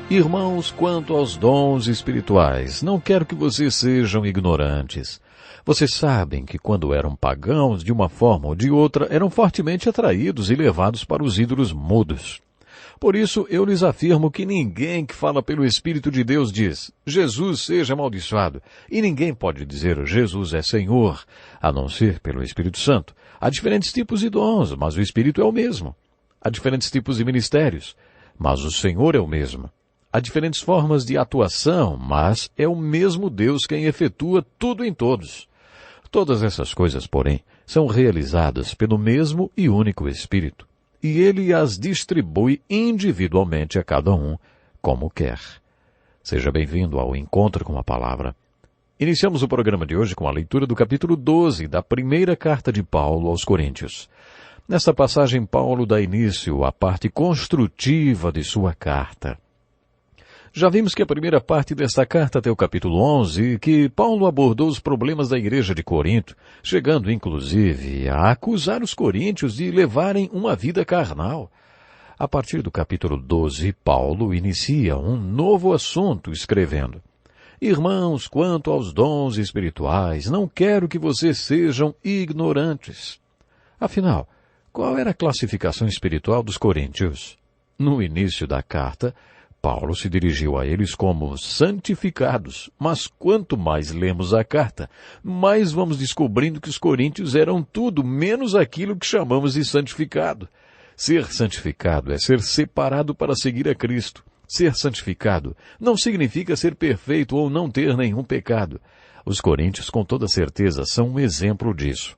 Irmãos, quanto aos dons espirituais, não quero que vocês sejam ignorantes. Vocês sabem que quando eram pagãos, de uma forma ou de outra, eram fortemente atraídos e levados para os ídolos mudos. Por isso, eu lhes afirmo que ninguém que fala pelo Espírito de Deus diz, Jesus seja amaldiçoado. E ninguém pode dizer, Jesus é Senhor, a não ser pelo Espírito Santo. Há diferentes tipos de dons, mas o Espírito é o mesmo. Há diferentes tipos de ministérios, mas o Senhor é o mesmo. Há diferentes formas de atuação, mas é o mesmo Deus quem efetua tudo em todos. Todas essas coisas, porém, são realizadas pelo mesmo e único Espírito, e Ele as distribui individualmente a cada um, como quer. Seja bem-vindo ao Encontro com a Palavra. Iniciamos o programa de hoje com a leitura do capítulo 12 da primeira carta de Paulo aos Coríntios. Nesta passagem, Paulo dá início à parte construtiva de sua carta. Já vimos que a primeira parte desta carta até o capítulo 11, que Paulo abordou os problemas da igreja de Corinto, chegando inclusive a acusar os coríntios de levarem uma vida carnal. A partir do capítulo 12, Paulo inicia um novo assunto escrevendo: Irmãos, quanto aos dons espirituais, não quero que vocês sejam ignorantes. Afinal, qual era a classificação espiritual dos coríntios? No início da carta, Paulo se dirigiu a eles como santificados, mas quanto mais lemos a carta, mais vamos descobrindo que os coríntios eram tudo menos aquilo que chamamos de santificado. Ser santificado é ser separado para seguir a Cristo. Ser santificado não significa ser perfeito ou não ter nenhum pecado. Os coríntios, com toda certeza, são um exemplo disso.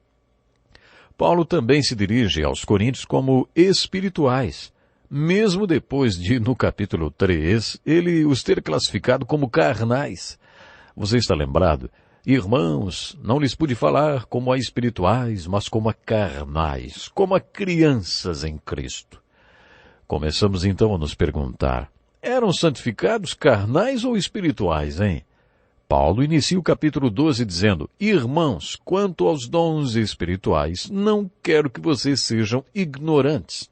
Paulo também se dirige aos coríntios como espirituais, mesmo depois de, no capítulo 3, ele os ter classificado como carnais. Você está lembrado? Irmãos, não lhes pude falar como a espirituais, mas como a carnais, como a crianças em Cristo. Começamos então a nos perguntar, eram santificados carnais ou espirituais, hein? Paulo inicia o capítulo 12 dizendo, Irmãos, quanto aos dons espirituais, não quero que vocês sejam ignorantes.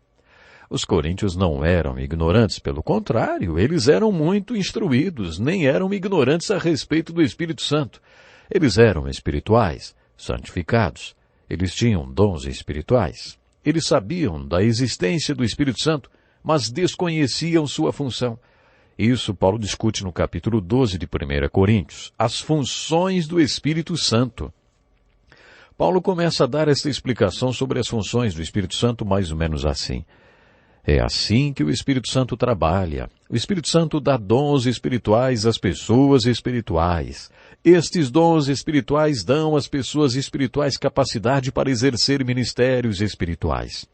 Os coríntios não eram ignorantes, pelo contrário, eles eram muito instruídos, nem eram ignorantes a respeito do Espírito Santo. Eles eram espirituais, santificados. Eles tinham dons espirituais. Eles sabiam da existência do Espírito Santo, mas desconheciam sua função. Isso Paulo discute no capítulo 12 de 1 Coríntios, as funções do Espírito Santo. Paulo começa a dar esta explicação sobre as funções do Espírito Santo mais ou menos assim. É assim que o Espírito Santo trabalha. O Espírito Santo dá dons espirituais às pessoas espirituais. Estes dons espirituais dão às pessoas espirituais capacidade para exercer ministérios espirituais.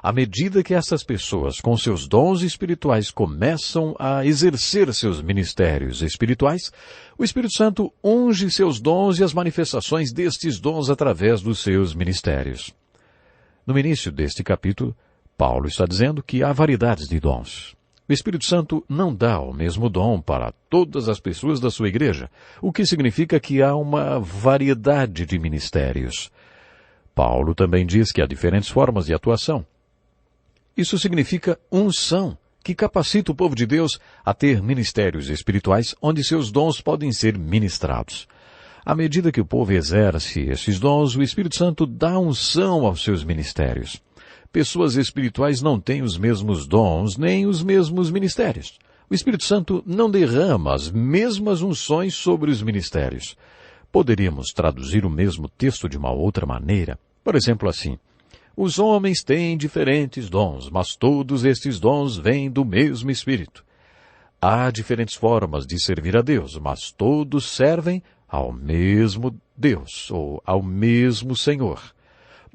À medida que essas pessoas, com seus dons espirituais, começam a exercer seus ministérios espirituais, o Espírito Santo unge seus dons e as manifestações destes dons através dos seus ministérios. No início deste capítulo, Paulo está dizendo que há variedades de dons. O Espírito Santo não dá o mesmo dom para todas as pessoas da sua igreja, o que significa que há uma variedade de ministérios. Paulo também diz que há diferentes formas de atuação. Isso significa unção, que capacita o povo de Deus a ter ministérios espirituais onde seus dons podem ser ministrados. À medida que o povo exerce esses dons, o Espírito Santo dá unção aos seus ministérios. Pessoas espirituais não têm os mesmos dons, nem os mesmos ministérios. O Espírito Santo não derrama as mesmas unções sobre os ministérios. Poderíamos traduzir o mesmo texto de uma outra maneira. Por exemplo, assim, os homens têm diferentes dons, mas todos estes dons vêm do mesmo Espírito. Há diferentes formas de servir a Deus, mas todos servem ao mesmo Deus, ou ao mesmo Senhor.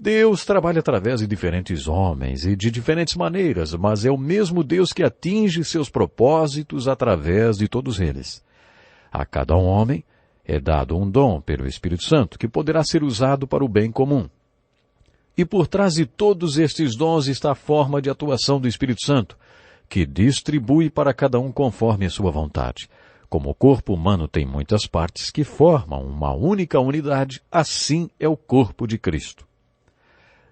Deus trabalha através de diferentes homens e de diferentes maneiras, mas é o mesmo Deus que atinge seus propósitos através de todos eles. A cada homem é dado um dom pelo Espírito Santo que poderá ser usado para o bem comum. E por trás de todos estes dons está a forma de atuação do Espírito Santo, que distribui para cada um conforme a sua vontade. Como o corpo humano tem muitas partes que formam uma única unidade, assim é o corpo de Cristo.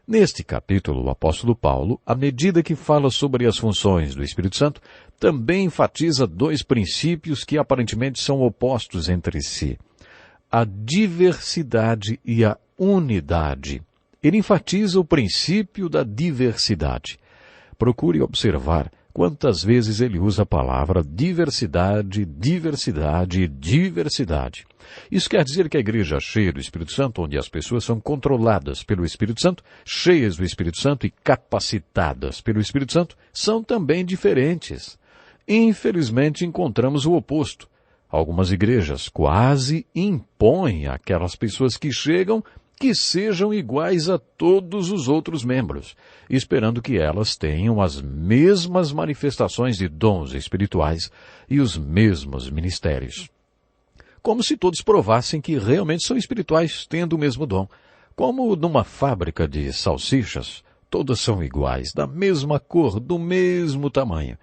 Neste capítulo, o apóstolo Paulo, à medida que fala sobre as funções do Espírito Santo, também enfatiza dois princípios que aparentemente são opostos entre si: a diversidade e a unidade. Ele enfatiza o princípio da diversidade. Procure observar quantas vezes ele usa a palavra diversidade, diversidade e diversidade. Isso quer dizer que a igreja cheia do Espírito Santo, onde as pessoas são controladas pelo Espírito Santo, cheias do Espírito Santo e capacitadas pelo Espírito Santo, são também diferentes. Infelizmente, encontramos o oposto. Algumas igrejas quase impõem àquelas pessoas que chegam que sejam iguais a todos os outros membros, esperando que elas tenham as mesmas manifestações de dons espirituais e os mesmos ministérios. Como se todos provassem que realmente são espirituais, tendo o mesmo dom. Como numa fábrica de salsichas, todas são iguais, da mesma cor, do mesmo tamanho.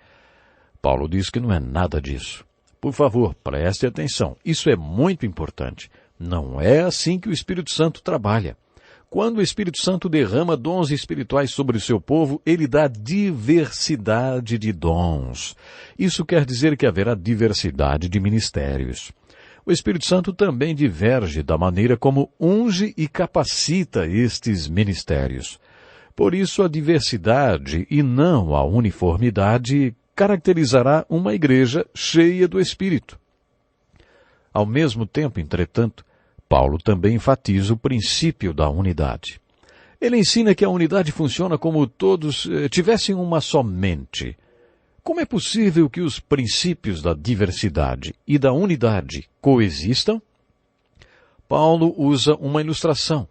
Paulo diz que não é nada disso. Por favor, preste atenção. Isso é muito importante. Não é assim que o Espírito Santo trabalha. Quando o Espírito Santo derrama dons espirituais sobre o seu povo, ele dá diversidade de dons. Isso quer dizer que haverá diversidade de ministérios. O Espírito Santo também diverge da maneira como unge e capacita estes ministérios. Por isso, a diversidade e não a uniformidade caracterizará uma igreja cheia do Espírito. Ao mesmo tempo, entretanto, Paulo também enfatiza o princípio da unidade. Ele ensina que a unidade funciona como todos tivessem uma só mente. Como é possível que os princípios da diversidade e da unidade coexistam? Paulo usa uma ilustração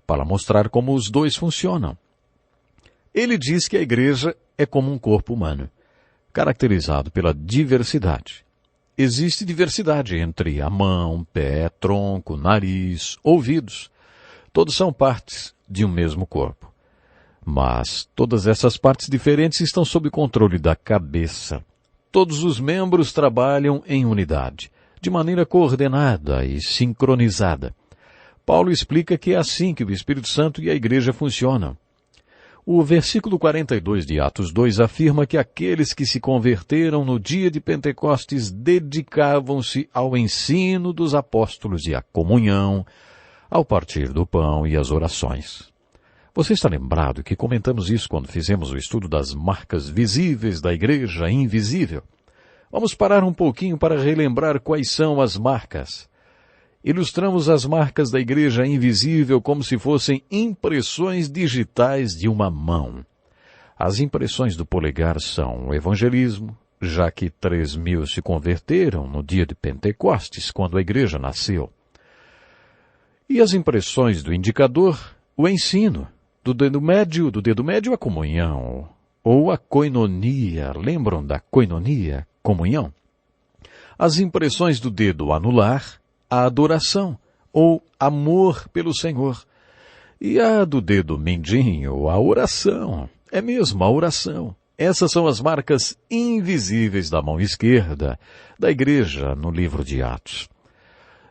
para mostrar como os dois funcionam. Ele diz que a igreja é como um corpo humano, caracterizado pela diversidade. Existe diversidade entre a mão, pé, tronco, nariz, ouvidos. Todos são partes de um mesmo corpo. Mas todas essas partes diferentes estão sob controle da cabeça. Todos os membros trabalham em unidade, de maneira coordenada e sincronizada. Paulo explica que é assim que o Espírito Santo e a igreja funcionam. O versículo 42 de Atos 2 afirma que aqueles que se converteram no dia de Pentecostes dedicavam-se ao ensino dos apóstolos e à comunhão, ao partir do pão e às orações. Você está lembrado que comentamos isso quando fizemos o estudo das marcas visíveis da igreja invisível? Vamos parar um pouquinho para relembrar quais são as marcas. Ilustramos as marcas da igreja invisível como se fossem impressões digitais de uma mão. As impressões do polegar são o evangelismo, já que 3.000 se converteram no dia de Pentecostes, quando a igreja nasceu. E as impressões do indicador, o ensino, do dedo médio a comunhão, ou a koinonia, lembram da koinonia, comunhão? As impressões do dedo anular, a adoração, ou amor pelo Senhor. E a do dedo mindinho, a oração. É mesmo, a oração. Essas são as marcas invisíveis da mão esquerda da igreja no livro de Atos.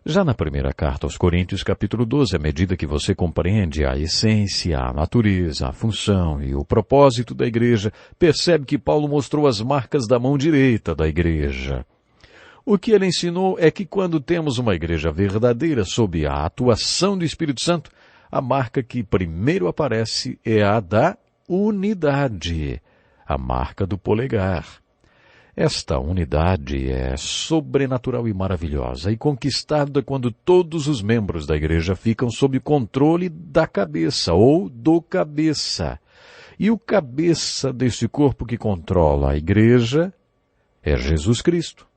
Já na primeira carta aos Coríntios, capítulo 12, à medida que você compreende a essência, a natureza, a função e o propósito da igreja, percebe que Paulo mostrou as marcas da mão direita da igreja. O que ele ensinou é que quando temos uma igreja verdadeira sob a atuação do Espírito Santo, a marca que primeiro aparece é a da unidade, a marca do polegar. Esta unidade é sobrenatural e maravilhosa e conquistada quando todos os membros da igreja ficam sob controle da cabeça ou do cabeça. E o cabeça deste corpo que controla a igreja é Jesus Cristo.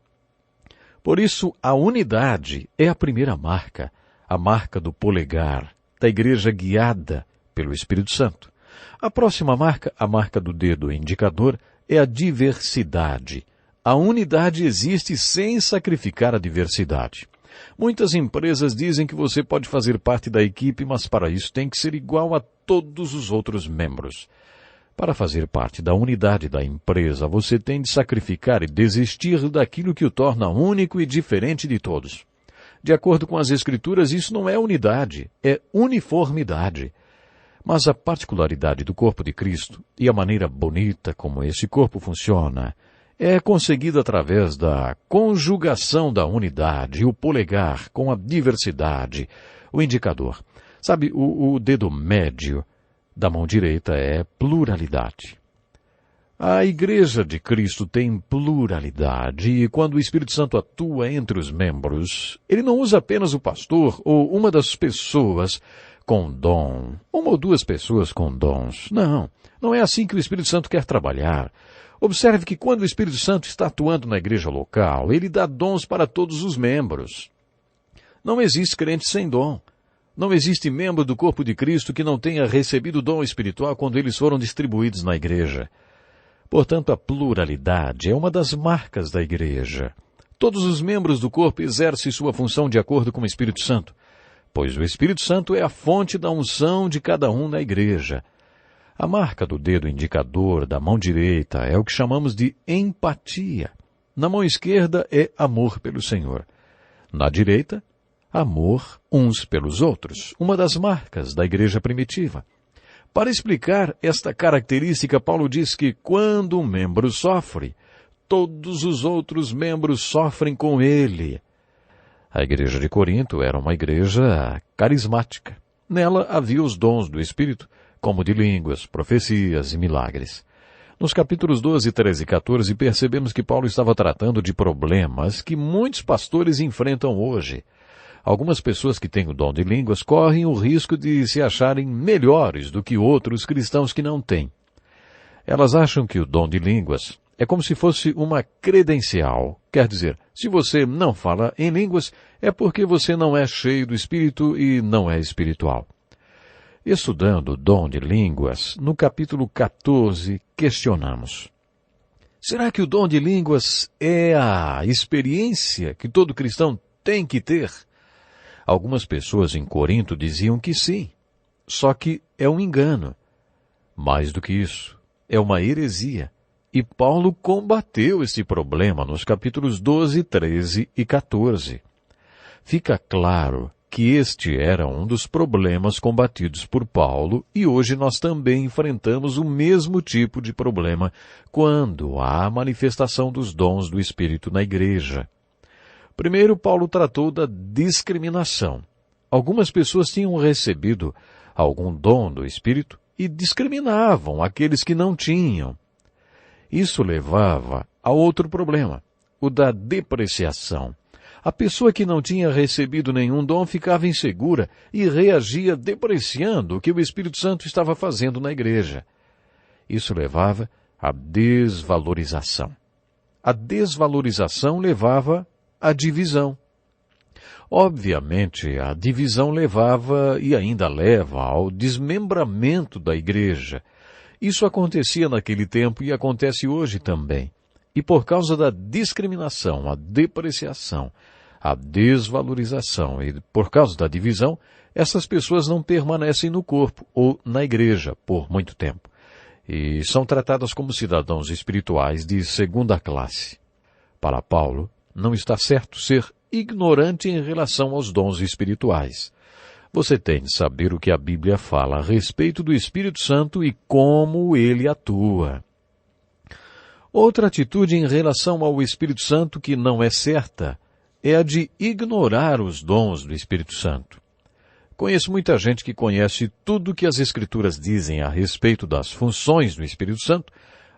Por isso, a unidade é a primeira marca, a marca do polegar, da igreja guiada pelo Espírito Santo. A próxima marca, a marca do dedo indicador, é a diversidade. A unidade existe sem sacrificar a diversidade. Muitas empresas dizem que você pode fazer parte da equipe, mas para isso tem que ser igual a todos os outros membros. Para fazer parte da unidade da empresa, você tem de sacrificar e desistir daquilo que o torna único e diferente de todos. De acordo com as Escrituras, isso não é unidade, é uniformidade. Mas a particularidade do corpo de Cristo e a maneira bonita como esse corpo funciona é conseguida através da conjugação da unidade, o polegar com a diversidade, o indicador. Sabe, o dedo médio da mão direita é pluralidade. A Igreja de Cristo tem pluralidade e quando o Espírito Santo atua entre os membros, ele não usa apenas o pastor ou uma das pessoas com dom, uma ou duas pessoas com dons. Não é assim que o Espírito Santo quer trabalhar. Observe que quando o Espírito Santo está atuando na igreja local, ele dá dons para todos os membros. Não existe crente sem dom. Não existe membro do corpo de Cristo que não tenha recebido dom espiritual quando eles foram distribuídos na igreja. Portanto, a pluralidade é uma das marcas da igreja. Todos os membros do corpo exercem sua função de acordo com o Espírito Santo, pois o Espírito Santo é a fonte da unção de cada um na igreja. A marca do dedo indicador da mão direita é o que chamamos de empatia. Na mão esquerda é amor pelo Senhor. Na direita, amor uns pelos outros, uma das marcas da igreja primitiva. Para explicar esta característica, Paulo diz que quando um membro sofre, todos os outros membros sofrem com ele. A igreja de Corinto era uma igreja carismática. Nela havia os dons do Espírito, como de línguas, profecias e milagres. Nos capítulos 12, 13 e 14, percebemos que Paulo estava tratando de problemas que muitos pastores enfrentam hoje. Algumas pessoas que têm o dom de línguas correm o risco de se acharem melhores do que outros cristãos que não têm. Elas acham que o dom de línguas é como se fosse uma credencial. Quer dizer, se você não fala em línguas, é porque você não é cheio do Espírito e não é espiritual. Estudando o dom de línguas, no capítulo 14, questionamos: será que o dom de línguas é a experiência que todo cristão tem que ter? Algumas pessoas em Corinto diziam que sim, só que é um engano. Mais do que isso, é uma heresia. E Paulo combateu esse problema nos capítulos 12, 13 e 14. Fica claro que este era um dos problemas combatidos por Paulo e hoje nós também enfrentamos o mesmo tipo de problema quando há a manifestação dos dons do Espírito na igreja. Primeiro, Paulo tratou da discriminação. Algumas pessoas tinham recebido algum dom do Espírito e discriminavam aqueles que não tinham. Isso levava a outro problema, o da depreciação. A pessoa que não tinha recebido nenhum dom ficava insegura e reagia depreciando o que o Espírito Santo estava fazendo na igreja. Isso levava à desvalorização. A desvalorização levava à divisão. Obviamente, a divisão levava e ainda leva ao desmembramento da igreja. Isso acontecia naquele tempo e acontece hoje também. E por causa da discriminação, a depreciação, a desvalorização e por causa da divisão, essas pessoas não permanecem no corpo ou na igreja por muito tempo. E são tratadas como cidadãos espirituais de segunda classe. Para Paulo, não está certo ser ignorante em relação aos dons espirituais. Você tem de saber o que a Bíblia fala a respeito do Espírito Santo e como ele atua. Outra atitude em relação ao Espírito Santo que não é certa é a de ignorar os dons do Espírito Santo. Conheço muita gente que conhece tudo o que as Escrituras dizem a respeito das funções do Espírito Santo,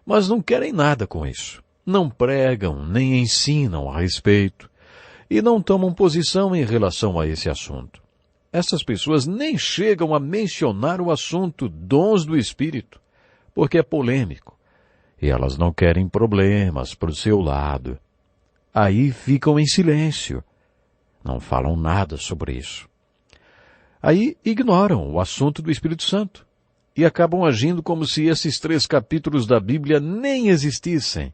mas não querem nada com isso. Não pregam, nem ensinam a respeito, e não tomam posição em relação a esse assunto. Essas pessoas nem chegam a mencionar o assunto dons do Espírito, porque é polêmico, e elas não querem problemas para o seu lado. Aí ficam em silêncio, não falam nada sobre isso. Aí ignoram o assunto do Espírito Santo, e acabam agindo como se esses 3 capítulos da Bíblia nem existissem.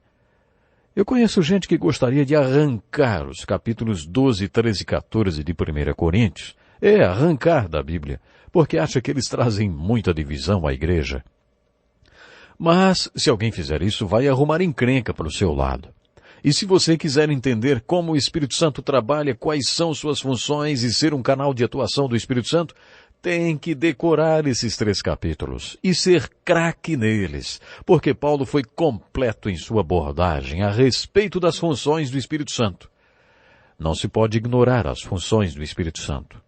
Eu conheço gente que gostaria de arrancar os capítulos 12, 13 e 14 de 1 Coríntios. Arrancar da Bíblia, porque acha que eles trazem muita divisão à igreja. Mas, se alguém fizer isso, vai arrumar encrenca para o seu lado. E se você quiser entender como o Espírito Santo trabalha, quais são suas funções e ser um canal de atuação do Espírito Santo, tem que decorar esses 3 capítulos e ser craque neles, porque Paulo foi completo em sua abordagem a respeito das funções do Espírito Santo. Não se pode ignorar as funções do Espírito Santo.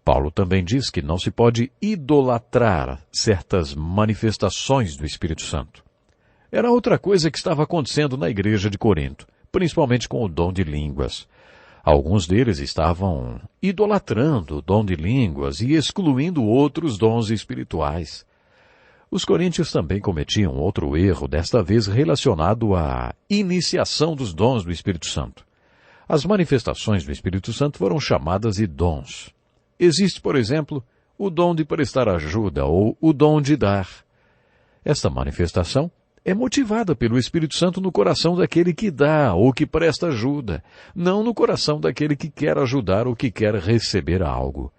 Paulo também diz que não se pode idolatrar certas manifestações do Espírito Santo. Era outra coisa que estava acontecendo na igreja de Corinto, principalmente com o dom de línguas. Alguns deles estavam idolatrando o dom de línguas e excluindo outros dons espirituais. Os coríntios também cometiam outro erro, desta vez relacionado à iniciação dos dons do Espírito Santo. As manifestações do Espírito Santo foram chamadas de dons. Existe, por exemplo, o dom de prestar ajuda ou o dom de dar. Esta manifestação é motivada pelo Espírito Santo no coração daquele que dá ou que presta ajuda, não no coração daquele que quer ajudar ou que quer receber algo.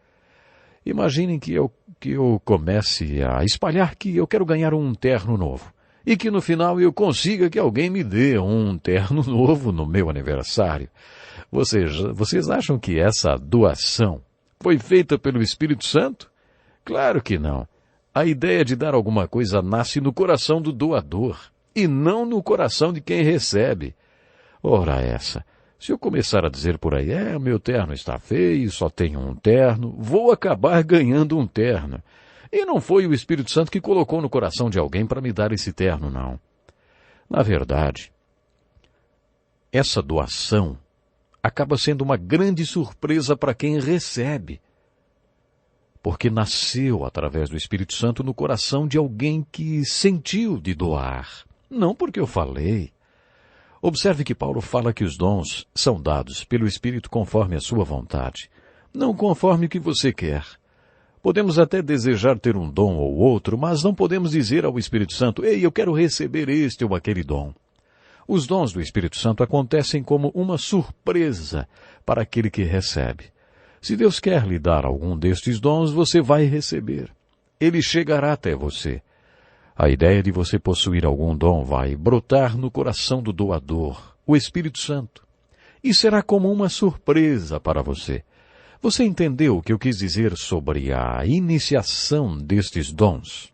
Imaginem que eu comece a espalhar que eu quero ganhar um terno novo e que no final eu consiga que alguém me dê um terno novo no meu aniversário. Vocês acham que essa doação foi feita pelo Espírito Santo? Claro que não. A ideia de dar alguma coisa nasce no coração do doador e não no coração de quem recebe. Ora essa, se eu começar a dizer por aí, o meu terno está feio, só tenho um terno, vou acabar ganhando um terno. E não foi o Espírito Santo que colocou no coração de alguém para me dar esse terno, não. Na verdade, essa doação acaba sendo uma grande surpresa para quem recebe, porque nasceu através do Espírito Santo no coração de alguém que sentiu de doar, não porque eu falei. Observe que Paulo fala que os dons são dados pelo Espírito conforme a sua vontade, não conforme o que você quer. Podemos até desejar ter um dom ou outro, mas não podemos dizer ao Espírito Santo, ei, eu quero receber este ou aquele dom. Os dons do Espírito Santo acontecem como uma surpresa para aquele que recebe. Se Deus quer lhe dar algum destes dons, você vai receber. Ele chegará até você. A ideia de você possuir algum dom vai brotar no coração do doador, o Espírito Santo. E será como uma surpresa para você. Você entendeu o que eu quis dizer sobre a iniciação destes dons?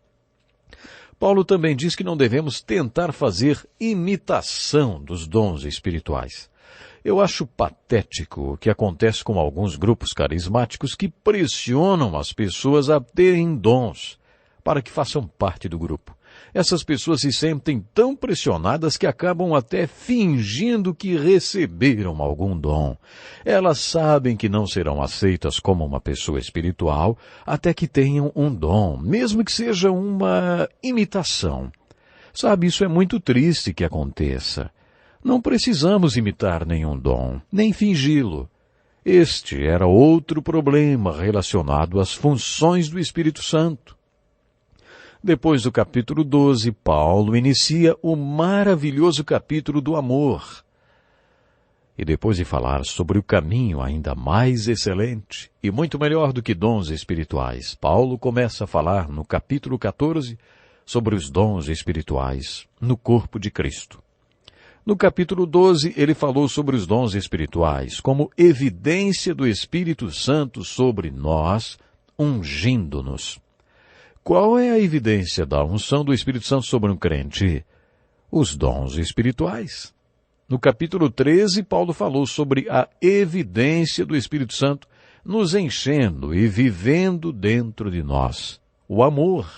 Paulo também diz que não devemos tentar fazer imitação dos dons espirituais. Eu acho patético o que acontece com alguns grupos carismáticos que pressionam as pessoas a terem dons para que façam parte do grupo. Essas pessoas se sentem tão pressionadas que acabam até fingindo que receberam algum dom. Elas sabem que não serão aceitas como uma pessoa espiritual até que tenham um dom, mesmo que seja uma imitação. Sabe, isso é muito triste que aconteça. Não precisamos imitar nenhum dom, nem fingi-lo. Este era outro problema relacionado às funções do Espírito Santo. Depois do capítulo 12, Paulo inicia o maravilhoso capítulo do amor. E depois de falar sobre o caminho ainda mais excelente e muito melhor do que dons espirituais, Paulo começa a falar no capítulo 14 sobre os dons espirituais no corpo de Cristo. No capítulo 12, ele falou sobre os dons espirituais como evidência do Espírito Santo sobre nós, ungindo-nos. Qual é a evidência da unção do Espírito Santo sobre um crente? Os dons espirituais. No capítulo 13, Paulo falou sobre a evidência do Espírito Santo nos enchendo e vivendo dentro de nós. O amor.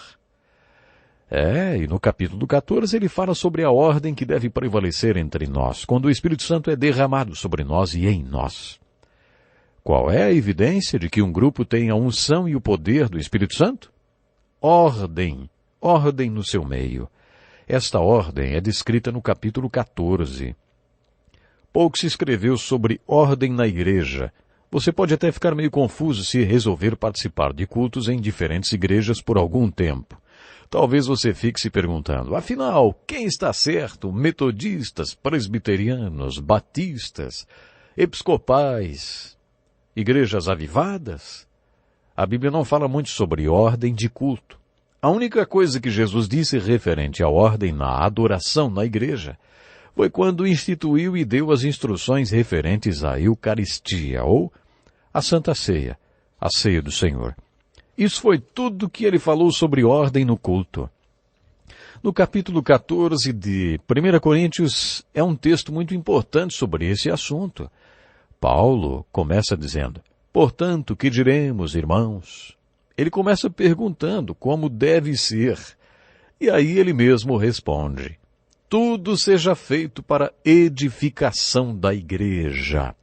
E no capítulo 14 ele fala sobre a ordem que deve prevalecer entre nós, quando o Espírito Santo é derramado sobre nós e em nós. Qual é a evidência de que um grupo tem a unção e o poder do Espírito Santo? Ordem no seu meio. Esta ordem é descrita no capítulo 14. Pouco se escreveu sobre ordem na igreja. Você pode até ficar meio confuso se resolver participar de cultos em diferentes igrejas por algum tempo. Talvez você fique se perguntando, afinal, quem está certo? Metodistas, presbiterianos, batistas, episcopais, igrejas avivadas? A Bíblia não fala muito sobre ordem de culto. A única coisa que Jesus disse referente à ordem na adoração na igreja foi quando instituiu e deu as instruções referentes à Eucaristia ou à Santa Ceia, a ceia do Senhor. Isso foi tudo que ele falou sobre ordem no culto. No capítulo 14 de 1 Coríntios é um texto muito importante sobre esse assunto. Paulo começa dizendo: portanto, que diremos, irmãos? Ele começa perguntando como deve ser. E aí ele mesmo responde: tudo seja feito para edificação da igreja.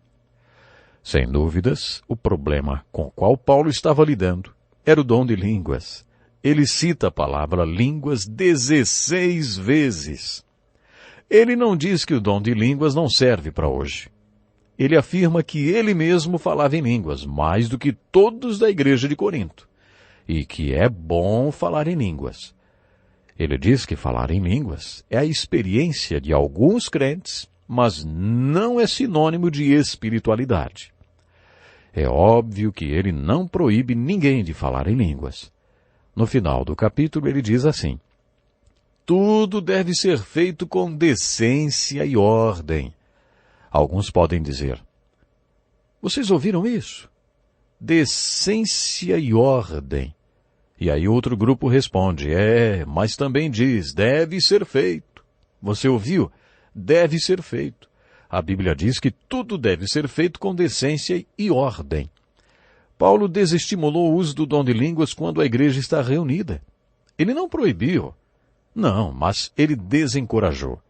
Sem dúvidas, o problema com o qual Paulo estava lidando era o dom de línguas. Ele cita a palavra línguas 16 vezes. Ele não diz que o dom de línguas não serve para hoje. Ele afirma que ele mesmo falava em línguas, mais do que todos da igreja de Corinto, e que é bom falar em línguas. Ele diz que falar em línguas é a experiência de alguns crentes, mas não é sinônimo de espiritualidade. É óbvio que ele não proíbe ninguém de falar em línguas. No final do capítulo ele diz assim: tudo deve ser feito com decência e ordem. Alguns podem dizer: vocês ouviram isso? Decência e ordem. E aí outro grupo responde: mas também diz, deve ser feito. Você ouviu? Deve ser feito. A Bíblia diz que tudo deve ser feito com decência e ordem. Paulo desestimulou o uso do dom de línguas quando a igreja está reunida. Ele não proibiu. Não, mas ele desencorajou.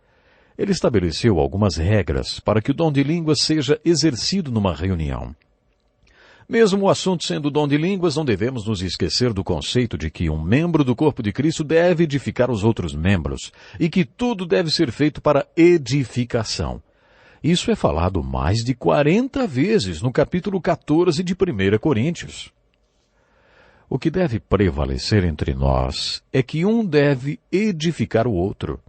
Ele estabeleceu algumas regras para que o dom de línguas seja exercido numa reunião. Mesmo o assunto sendo o dom de línguas, não devemos nos esquecer do conceito de que um membro do corpo de Cristo deve edificar os outros membros e que tudo deve ser feito para edificação. Isso é falado mais de 40 vezes no capítulo 14 de 1 Coríntios. O que deve prevalecer entre nós é que um deve edificar o outro.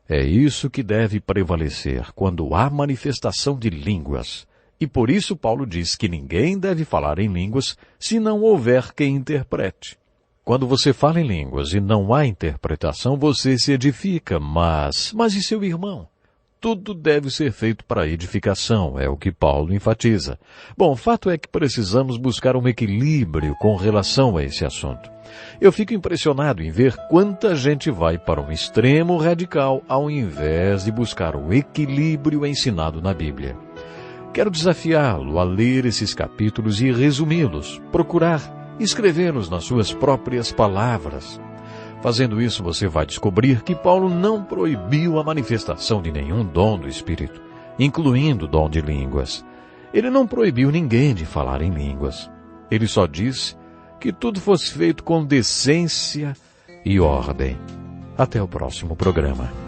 É isso que deve prevalecer quando há manifestação de línguas. E por isso Paulo diz que ninguém deve falar em línguas se não houver quem interprete. Quando você fala em línguas e não há interpretação, você se edifica, mas e seu irmão? Tudo deve ser feito para edificação, é o que Paulo enfatiza. Bom, o fato é que precisamos buscar um equilíbrio com relação a esse assunto. Eu fico impressionado em ver quanta gente vai para um extremo radical ao invés de buscar o equilíbrio ensinado na Bíblia. Quero desafiá-lo a ler esses capítulos e resumi-los, procurar escrevê-los nas suas próprias palavras. Fazendo isso, você vai descobrir que Paulo não proibiu a manifestação de nenhum dom do Espírito, incluindo o dom de línguas. Ele não proibiu ninguém de falar em línguas. Ele só disse que tudo fosse feito com decência e ordem. Até o próximo programa.